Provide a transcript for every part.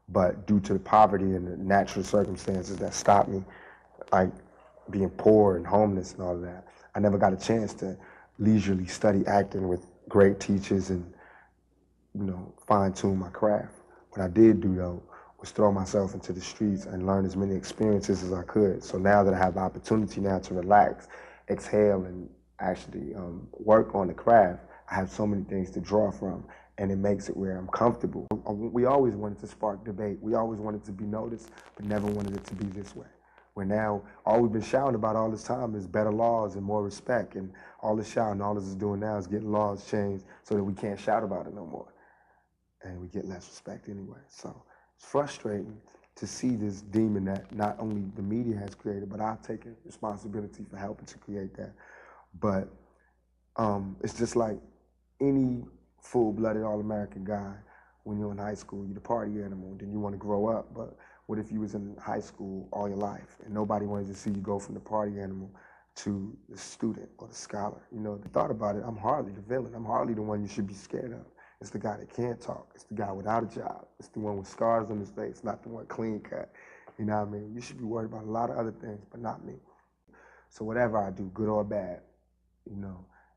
But due to the poverty and the natural circumstances that stopped me, like being poor and homeless and all of that, I never got a chance to leisurely study acting with great teachers and, fine-tune my craft. What I did do, though, was throw myself into the streets and learn as many experiences as I could. So now that I have the opportunity now to relax, exhale, and actually work on the craft, I have so many things to draw from, and it makes it where I'm comfortable. We always wanted to spark debate. We always wanted to be noticed, but never wanted it to be this way. Where now, all we've been shouting about all this time is better laws and more respect, and all this shouting, all this is doing now is getting laws changed so that we can't shout about it no more. And we get less respect anyway. So it's frustrating to see this demon that not only the media has created, but I've taken responsibility for helping to create that. But it's just like any full-blooded all-American guy. When you're in high school, you're the party animal, then you want to grow up. But what if you was in high school all your life and nobody wanted to see you go from the party animal to the student or the scholar? The thought about it, I'm hardly the villain. I'm hardly the one you should be scared of. It's the guy that can't talk. It's the guy without a job. It's the one with scars on his face, not the one clean cut. You know what I mean? You should be worried about a lot of other things, but not me. So whatever I do, good or bad,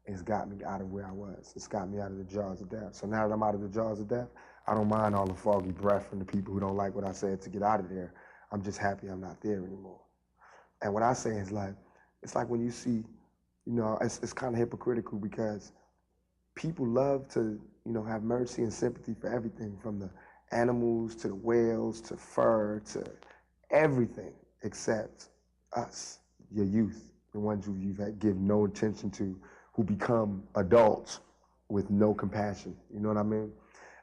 it's got me out of where I was. It's got me out of the jaws of death. So now that I'm out of the jaws of death, I don't mind all the foggy breath from the people who don't like what I said to get out of there. I'm just happy I'm not there anymore. And what I say is it's like when you see, it's kind of hypocritical because people love to, have mercy and sympathy for everything, from the animals to the whales to fur to everything except us, your youth, the ones who you give no attention to, who become adults with no compassion. You know what I mean?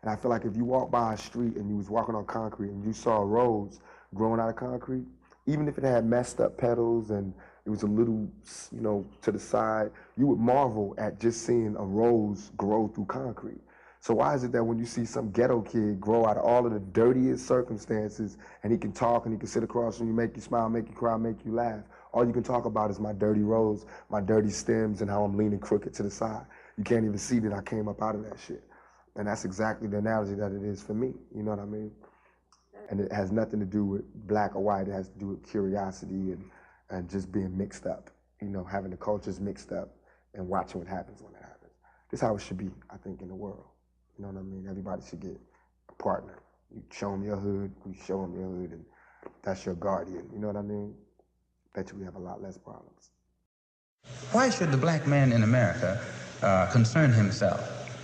And I feel like if you walk by a street and you was walking on concrete and you saw a rose growing out of concrete, even if it had messed up petals and it was a little, to the side, you would marvel at just seeing a rose grow through concrete. So why is it that when you see some ghetto kid grow out of all of the dirtiest circumstances and he can talk and he can sit across from you, make you smile, make you cry, make you laugh, all you can talk about is my dirty rose, my dirty stems, and how I'm leaning crooked to the side. You can't even see that I came up out of that shit. And that's exactly the analogy that it is for me, you know what I mean? And it has nothing to do with black or white, it has to do with curiosity and just being mixed up, having the cultures mixed up and watching what happens when it happens. This is how it should be, I think, in the world. You know what I mean? Everybody should get a partner. You show them your hood, you show them your hood, and that's your guardian, you know what I mean? Bet you we have a lot less problems. Why should the black man in America concern himself,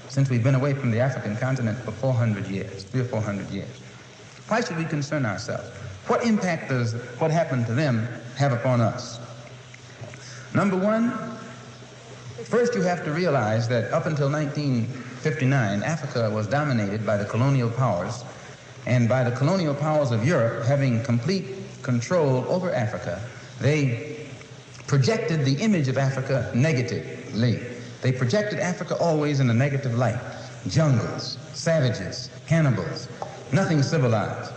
since we've been away from the African continent for 400 years, 300 or 400 years? Why should we concern ourselves? What impact does what happened to them have upon us? Number one, first you have to realize that up until 1959, Africa was dominated by the colonial powers, and by the colonial powers of Europe having complete control over Africa, they projected the image of Africa negatively. They projected Africa always in a negative light. Jungles, savages, cannibals, nothing civilized.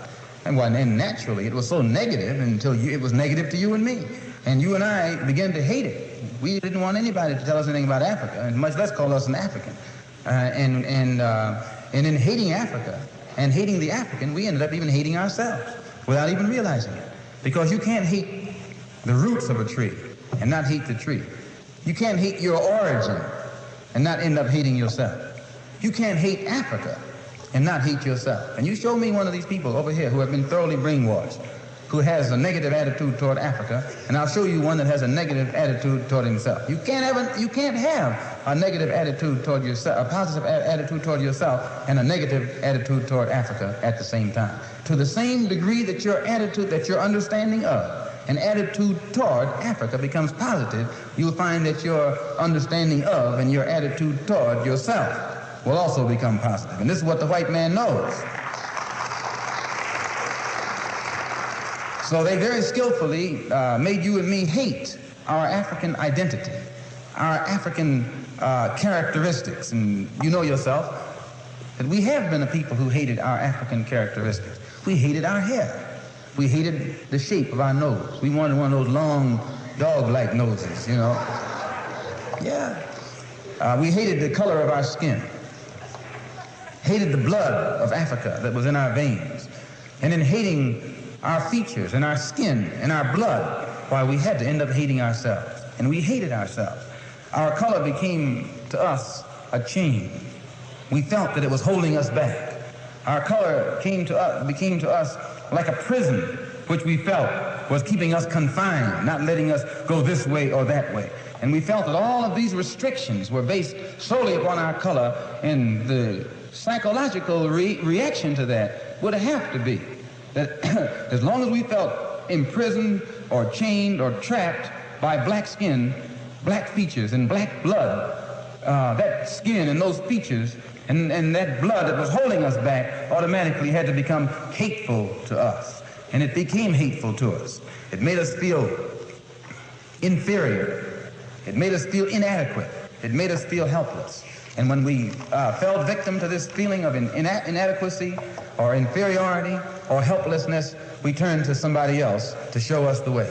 And naturally, it was so negative until it was negative to you and me. And you and I began to hate it. We didn't want anybody to tell us anything about Africa, and much less call us an African. And in hating Africa and hating the African, we ended up even hating ourselves without even realizing it. Because you can't hate the roots of a tree and not hate the tree. You can't hate your origin and not end up hating yourself. You can't hate Africa and not hate yourself. And you show me one of these people over here who have been thoroughly brainwashed, who has a negative attitude toward Africa, and I'll show you one that has a negative attitude toward himself. You can't have a negative attitude toward yourself, a positive attitude toward yourself, and a negative attitude toward Africa at the same time. To the same degree that your attitude, that your understanding of an attitude toward Africa becomes positive, you'll find that your understanding of and your attitude toward yourself will also become positive. And this is what the white man knows. So they very skillfully made you and me hate our African identity, our African characteristics. And you know yourself that we have been a people who hated our African characteristics. We hated our hair. We hated the shape of our nose. We wanted one of those long, dog-like noses, you know. Yeah. We hated the color of our skin. Hated the blood of Africa that was in our veins. and in hating our features and our skin and our blood, why we had to end up hating ourselves. And we hated ourselves. Our color became to us a chain. We felt that it was holding us back. Our color became to us like a prison, which we felt was keeping us confined, not letting us go this way or that way. And we felt that all of these restrictions were based solely upon our color, and the psychological reaction to that would have to be that as long as we felt imprisoned or chained or trapped by black skin, black features, and black blood, that skin and those features and that blood that was holding us back automatically had to become hateful to us. And it became hateful to us. It made us feel inferior. It made us feel inadequate. It made us feel helpless. And when we fell victim to this feeling of inadequacy or inferiority or helplessness, we turned to somebody else to show us the way.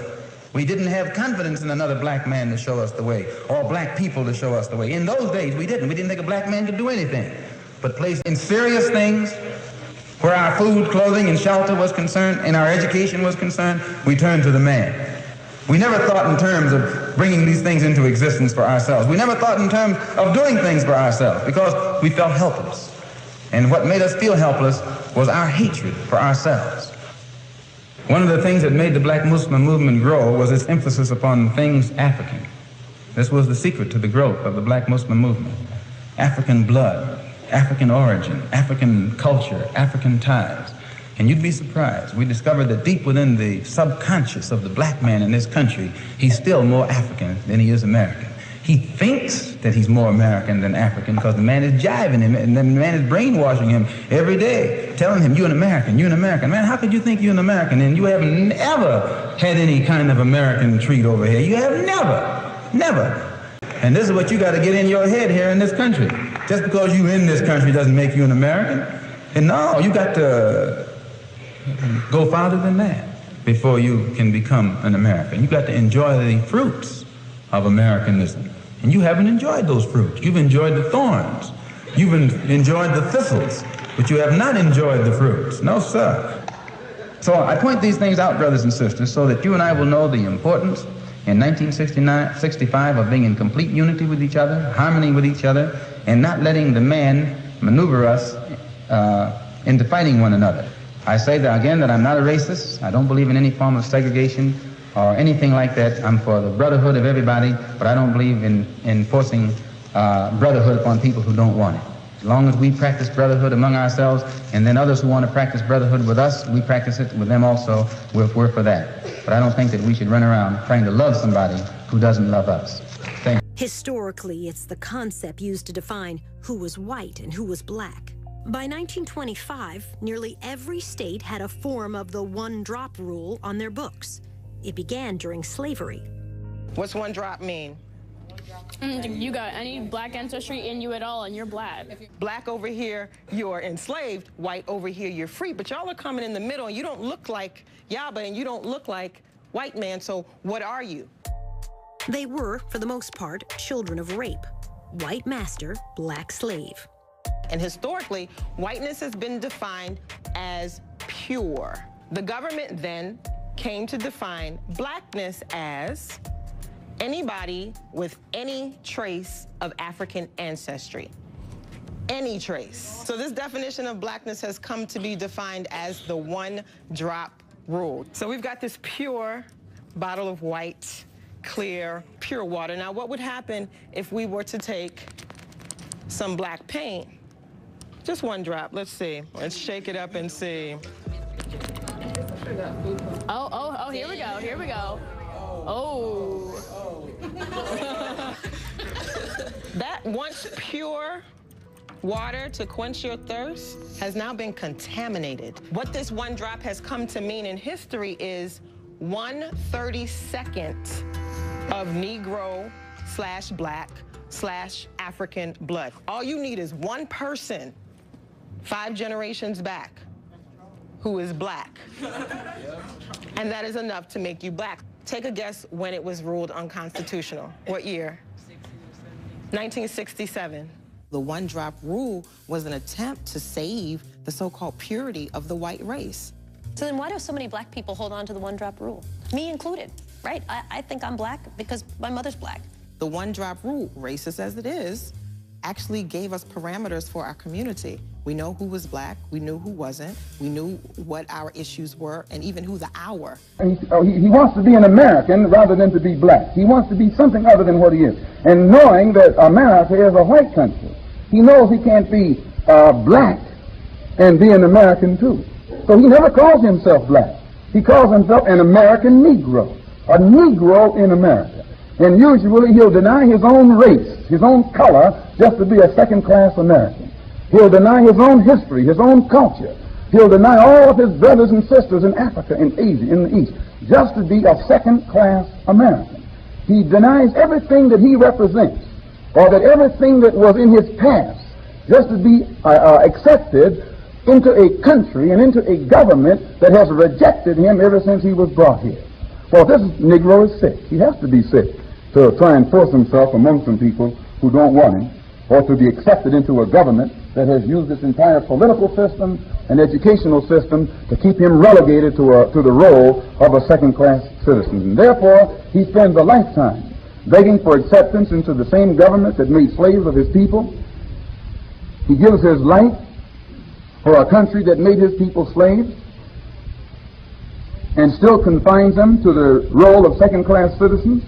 We didn't have confidence in another black man to show us the way, or black people to show us the way. In those days, we didn't. We didn't think a black man could do anything but place in serious things where our food, clothing, and shelter was concerned, and our education was concerned. We turned to the man. We never thought in terms of bringing these things into existence for ourselves. We never thought in terms of doing things for ourselves because we felt helpless. And what made us feel helpless was our hatred for ourselves. One of the things that made the Black Muslim movement grow was its emphasis upon things African. This was the secret to the growth of the Black Muslim movement. African blood, African origin, African culture, African ties. And you'd be surprised. We discovered that deep within the subconscious of the black man in this country, he's still more African than he is American. He thinks that he's more American than African because the man is jiving him and the man is brainwashing him every day, telling him, you're an American, you're an American. Man, how could you think you're an American and you haven't ever had any kind of American treat over here? You have never. And this is what you got to get in your head here in this country. Just because you're in this country doesn't make you an American. And no, you got to go farther than that before you can become an American. You got to enjoy the fruits of Americanism. And you haven't enjoyed those fruits. You've enjoyed the thorns. You've enjoyed the thistles, but you have not enjoyed the fruits. No, sir. So I point these things out, brothers and sisters, so that you and I will know the importance in 1965 of being in complete unity with each other, harmony with each other, and not letting the man maneuver us into fighting one another. I say that again that I'm not a racist. I don't believe in any form of segregation or anything like that. I'm for the brotherhood of everybody, but I don't believe in forcing brotherhood upon people who don't want it. As long as we practice brotherhood among ourselves, and then others who want to practice brotherhood with us, we practice it with them also. We're for that. But I don't think that we should run around trying to love somebody who doesn't love us. Thank you. Historically, it's the concept used to define who was white and who was black. By 1925, nearly every state had a form of the one-drop rule on their books. It began during slavery. What's one drop mean? You got any black ancestry in you at all, and you're black. Black over here, you're enslaved. White over here, you're free. But y'all are coming in the middle, and you don't look like Yaba, and you don't look like white man, so what are you? They were, for the most part, children of rape. White master, black slave. And historically, whiteness has been defined as pure. The government then came to define blackness as anybody with any trace of African ancestry. Any trace. So this definition of blackness has come to be defined as the one-drop rule. So we've got this pure bottle of white, clear, pure water. Now, what would happen if we were to take some black paint? Just one drop. Let's see. Let's shake it up and see. Oh, here we go, here we go. Oh. That once pure water to quench your thirst has now been contaminated. What this one drop has come to mean in history is 1/32nd of Negro/Black/African blood. All you need is one person 5 generations back who is black. And that is enough to make you black. Take a guess when it was ruled unconstitutional. What year? 1967. The one-drop rule was an attempt to save the so-called purity of the white race. So then why do so many black people hold on to the one-drop rule? Me included, right? I think I'm black because my mother's black. The one-drop rule, racist as it is, actually gave us parameters for our community. We know who was black, we knew who wasn't, we knew what our issues were, and even who the our. He wants to be an American rather than to be black. He wants to be something other than what he is. And knowing that America is a white country, he knows he can't be black and be an American too. So he never calls himself black. He calls himself an American Negro, a Negro in America. And usually he'll deny his own race, his own color, just to be a second-class American. He'll deny his own history, his own culture. He'll deny all of his brothers and sisters in Africa, in Asia, in the East, just to be a second-class American. He denies everything that he represents, or that everything that was in his past, just to be accepted into a country and into a government that has rejected him ever since he was brought here. Well, this Negro is sick. He has to be sick to try and force himself among some people who don't want him, or to be accepted into a government that has used its entire political system and educational system to keep him relegated to the role of a second-class citizen. And therefore, he spends a lifetime begging for acceptance into the same government that made slaves of his people. He gives his life for a country that made his people slaves and still confines them to the role of second-class citizens.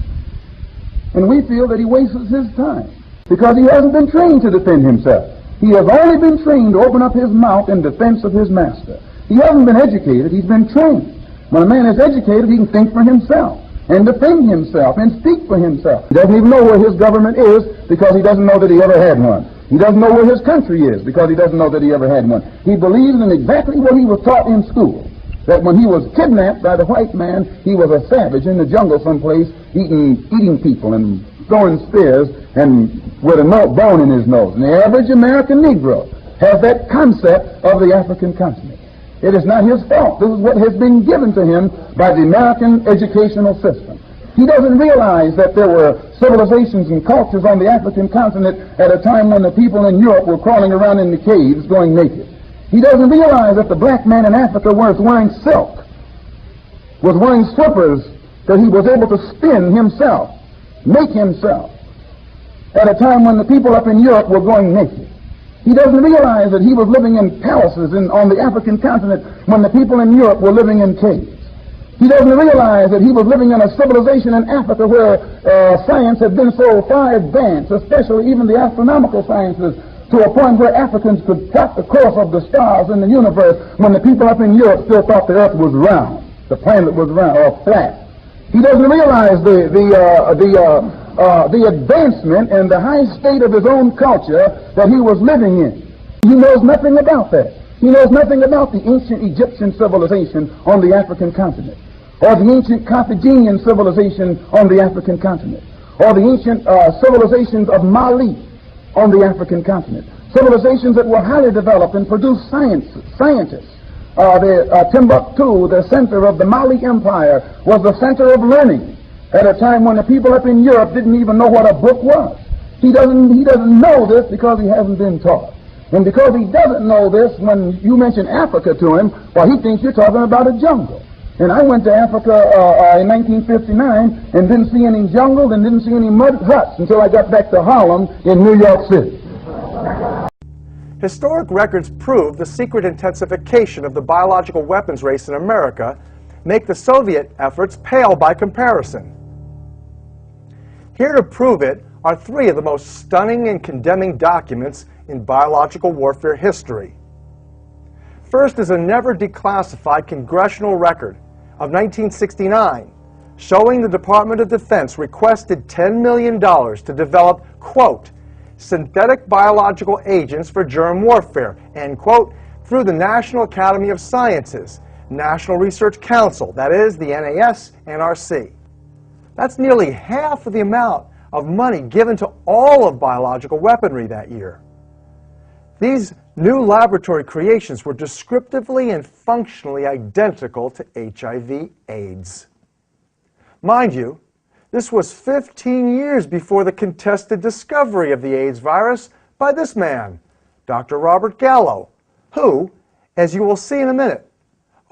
And we feel that he wastes his time because he hasn't been trained to defend himself. He has only been trained to open up his mouth in defense of his master. He hasn't been educated, he's been trained. When a man is educated, he can think for himself and defend himself and speak for himself. He doesn't even know where his government is because he doesn't know that he ever had one. He doesn't know where his country is because he doesn't know that he ever had one. He believes in exactly what he was taught in school, that when he was kidnapped by the white man, he was a savage in the jungle someplace, eating people and throwing spears and with a bone in his nose. And the average American Negro has that concept of the African continent. It is not his fault. This is what has been given to him by the American educational system. He doesn't realize that there were civilizations and cultures on the African continent at a time when the people in Europe were crawling around in the caves going naked. He doesn't realize that the black man in Africa was wearing silk, was wearing slippers that he was able to spin himself, make himself, at a time when the people up in Europe were going naked. He doesn't realize that he was living in palaces on the African continent when the people in Europe were living in caves. He doesn't realize that he was living in a civilization in Africa where science had been so far advanced, especially even the astronomical sciences, to a point where Africans could plot the course of the stars in the universe when the people up in Europe still thought the earth was round, the planet was round or flat. He doesn't realize the advancement and the high state of his own culture that he was living in. He knows nothing about that. He knows nothing about the ancient Egyptian civilization on the African continent, or the ancient Carthaginian civilization on the African continent, or the ancient civilizations of Mali on the African continent, civilizations that were highly developed and produced scientists. Timbuktu, the center of the Mali Empire, was the center of learning at a time when the people up in Europe didn't even know what a book was. He doesn't know this because he hasn't been taught. And because he doesn't know this, when you mention Africa to him, well, he thinks you're talking about a jungle. And I went to Africa in 1959 and didn't see any jungle and didn't see any mud huts until I got back to Harlem in New York City. Historic records prove the secret intensification of the biological weapons race in America make the Soviet efforts pale by comparison. Here to prove it are three of the most stunning and condemning documents in biological warfare history. First is a never declassified congressional record of 1969 showing the Department of Defense requested $10 million to develop, quote, synthetic biological agents for germ warfare, end quote, through the National Academy of Sciences, National Research Council, that is, the NAS-NRC. That's nearly half of the amount of money given to all of biological weaponry that year. These new laboratory creations were descriptively and functionally identical to HIV/AIDS. Mind you, this was 15 years before the contested discovery of the AIDS virus by this man, Dr. Robert Gallo, who, as you will see in a minute,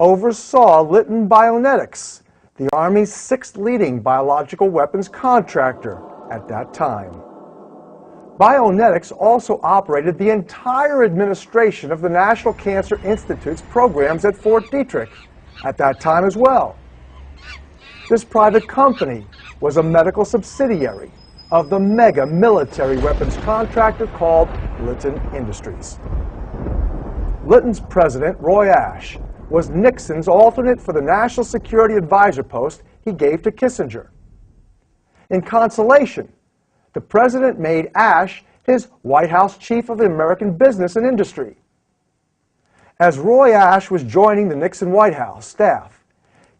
oversaw Litton Bionetics, the Army's 6th leading biological weapons contractor at that time. Bionetics also operated the entire administration of the National Cancer Institute's programs at Fort Detrick at that time as well. This private company was a medical subsidiary of the mega military weapons contractor called Litton Industries. Litton's president, Roy Ashe, was Nixon's alternate for the National Security Advisor post he gave to Kissinger. In consolation, the president made Ashe his White House chief of American business and industry. As Roy Ashe was joining the Nixon White House staff,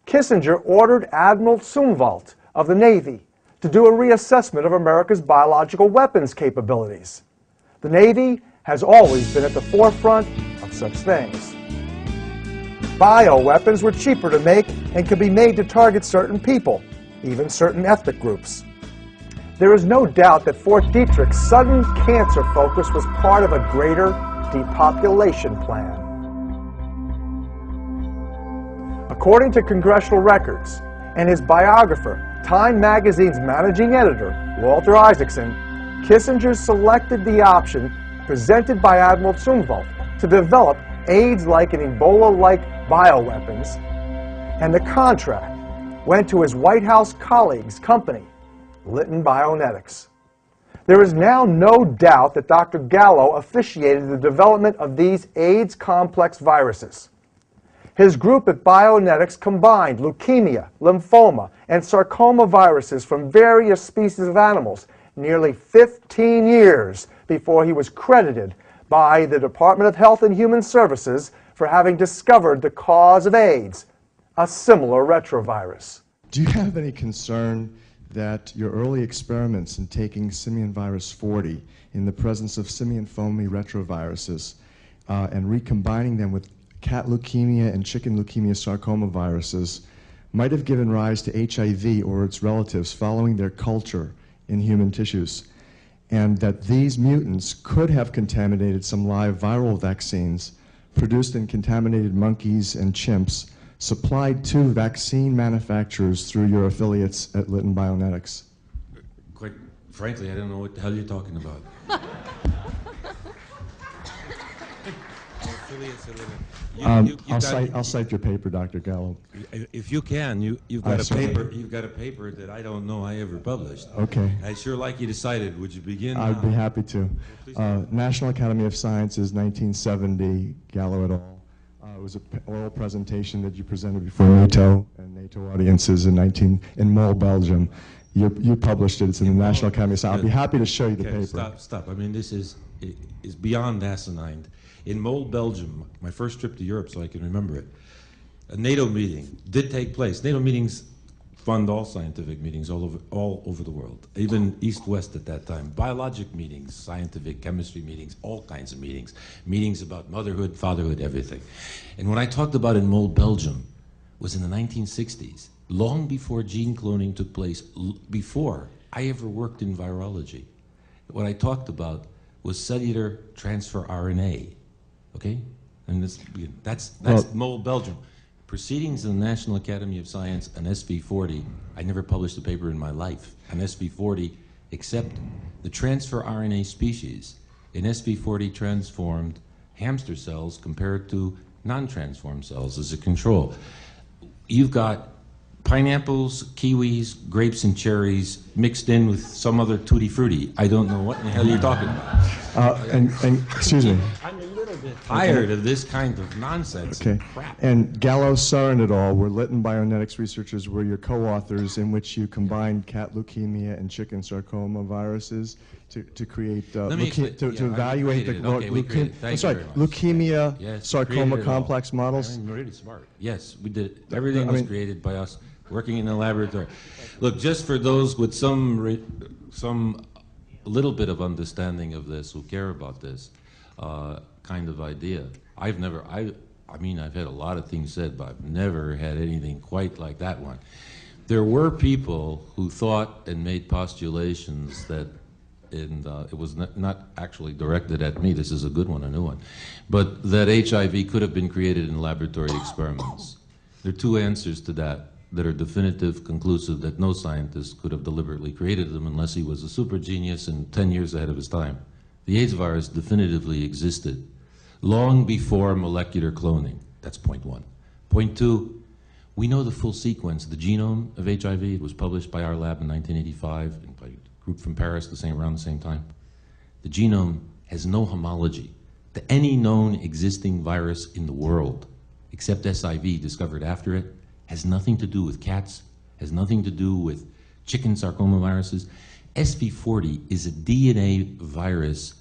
Kissinger ordered Admiral Zumwalt of the Navy to do a reassessment of America's biological weapons capabilities. The Navy has always been at the forefront of such things. Bioweapons were cheaper to make and could be made to target certain people, even certain ethnic groups. There is no doubt that Fort Detrick's sudden cancer focus was part of a greater depopulation plan. According to congressional records and his biographer, Time magazine's managing editor, Walter Isaacson, Kissinger selected the option presented by Admiral Zumwalt to develop AIDS-like and Ebola-like bioweapons, and the contract went to his White House colleague's company, Litton Bionetics. There is now no doubt that Dr. Gallo officiated the development of these AIDS complex viruses. His group at Bionetics combined leukemia, lymphoma, and sarcoma viruses from various species of animals nearly 15 years before he was credited by the Department of Health and Human Services for having discovered the cause of AIDS, a similar retrovirus. Do you have any concern that your early experiments in taking simian virus 40 in the presence of simian foamy retroviruses and recombining them with cat leukemia and chicken leukemia sarcoma viruses might have given rise to HIV or its relatives following their culture in human tissues, and that these mutants could have contaminated some live viral vaccines produced in contaminated monkeys and chimps supplied to vaccine manufacturers through your affiliates at Litton Bionetics? Quite frankly, I don't know what the hell you're talking about. I'll cite your paper, Dr. Gallo. If you can, you've got a paper. You've got a paper that I don't know I ever published. Okay. I'd sure like you to cite it. Would you begin? I'd be happy to. National Academy of Sciences, 1970, Gallo et al. It was an oral presentation that you presented before NATO and NATO audiences in Mol, Belgium. You published it. It's in the National Academy of Sciences. I'd be happy to show you the paper. Stop. I mean, this is beyond asinine. In Mol, Belgium, my first trip to Europe, so I can remember it, a NATO meeting did take place. NATO meetings fund all scientific meetings all over the world, even East-West at that time. Biologic meetings, scientific, chemistry meetings, all kinds of meetings. Meetings about motherhood, fatherhood, everything. And what I talked about in Mol, Belgium was in the 1960s, long before gene cloning took place, before I ever worked in virology. What I talked about was cellular transfer RNA. Okay, and that's Mol, Belgium. Proceedings in the National Academy of Science on SV40. I never published a paper in my life on SV40, except the transfer RNA species in SV40 transformed hamster cells compared to non-transformed cells as a control. You've got pineapples, kiwis, grapes, and cherries mixed in with some other tutti frutti. I don't know what in the hell you're talking about. And excuse me. I'm a little bit tired of this kind of nonsense. Okay. And crap. And Gallo, Sarin et al. Were Litton Bionetics researchers, were your co-authors in which you combined cat leukemia and chicken sarcoma viruses to create to evaluate the leukemia Yes, sarcoma complex models. I'm really smart. Yes, we did it. Everything was created by us working in the laboratory. Look, just for those with some little bit of understanding of this, who care about this kind of idea. I mean, I've had a lot of things said, but I've never had anything quite like that one. There were people who thought and made postulations that and it was not actually directed at me, this is a good one, a new one, but that HIV could have been created in laboratory experiments. There are two answers to that are definitive, conclusive, that no scientist could have deliberately created them unless he was a super genius and 10 years ahead of his time. The AIDS virus definitively existed long before molecular cloning. That's point one. Point two, we know the full sequence, the genome of HIV. It was published by our lab in 1985 and by a group from Paris around the same time. The genome has no homology to any known existing virus in the world, except SIV, discovered after it. Has nothing to do with cats, has nothing to do with chicken sarcoma viruses. SV40 is a DNA virus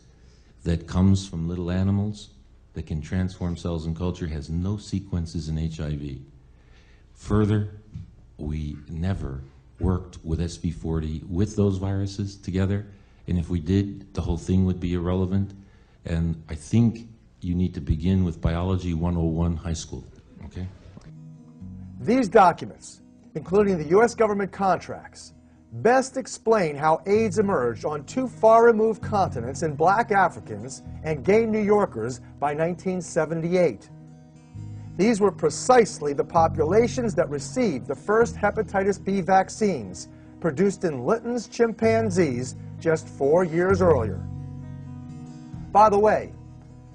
that comes from little animals that can transform cells in culture, has no sequences in HIV. Further, we never worked with SV40 with those viruses together, and if we did, the whole thing would be irrelevant. And I think you need to begin with Biology 101 high school, okay? These documents, including the U.S. government contracts, best explain how AIDS emerged on two far-removed continents in black Africans and gay New Yorkers by 1978. These were precisely the populations that received the first hepatitis B vaccines, produced in Litton's chimpanzees just 4 years earlier. By the way,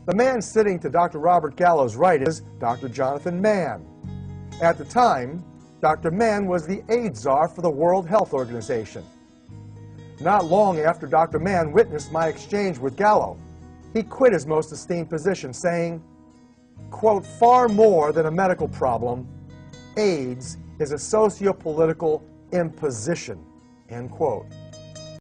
the man sitting to Dr. Robert Gallo's right is Dr. Jonathan Mann. At the time, Dr. Mann was the AIDS czar for the World Health Organization. Not long after Dr. Mann witnessed my exchange with Gallo, he quit his most esteemed position, saying, quote, far more than a medical problem, AIDS is a socio-political imposition, end quote.